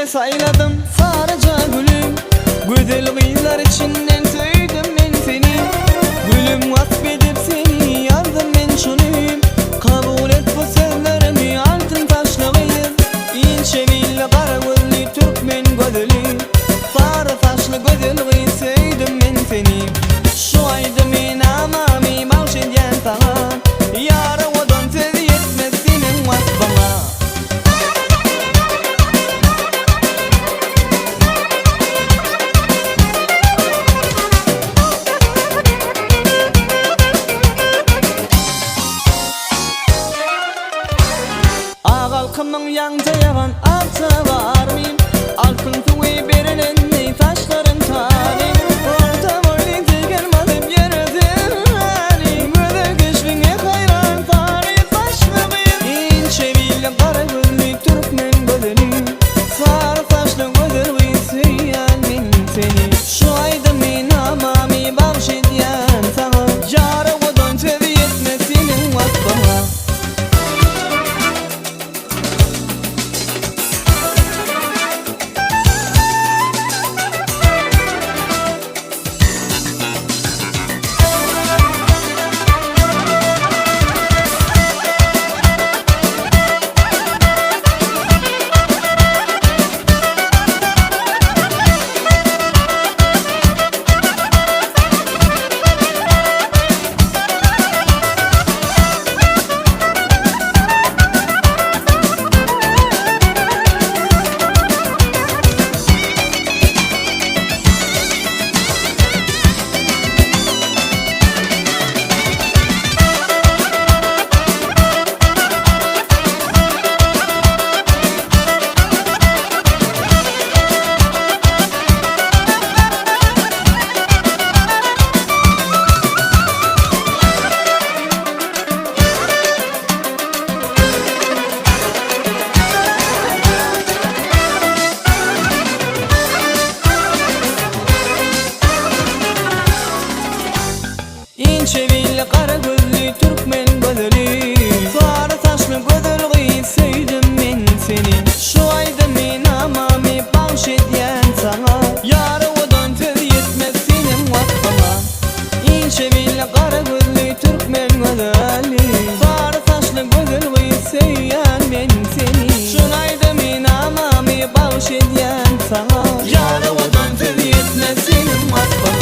nefes ayladım sarıca gülüm. Güzel kıyılar içinden söyledim ben seni. Gülüm vasfedip seni yazdım ben şunuyum. Kabul et bu sözlerimi altın taşlı kıyım. İnce billi kara gözlü Türkmen gözlü. Sarı saçlı güzel kıyı söyledim ben seni. Şu ayda men amami bağışlayan sana. Yara odan söz yetmez senin vasfına. Halkımın yanca yavan alça varmayım. Altın suyu verilen ney taşların talim. Orta boyun gelmedim yerden halim. Göze güçlüğe hayran tarih başlığıyım. İnce billi kara gözlü Türkmen gözlü. Sarı saçlı güzel kıyısıyan ben seni. Şu ayda men amami bağışlayan sana. Yara odan söz yetmez senin vasfına. İnce billi kara gözlü Türkmen gözlü. Sarı saçlı güzel kıyı söyledim ben seni. Şu ayda men amami bağışlayan sana. Yara odan söz yetmez senin vasfına. İnce billi kara gözlü Türkmen gözlü. Sarı saçlı güzel kıyı söyleyen ben seni. Şu ayda men amami bağışlayan sana. Yara odan söz yetmez senin vasfına.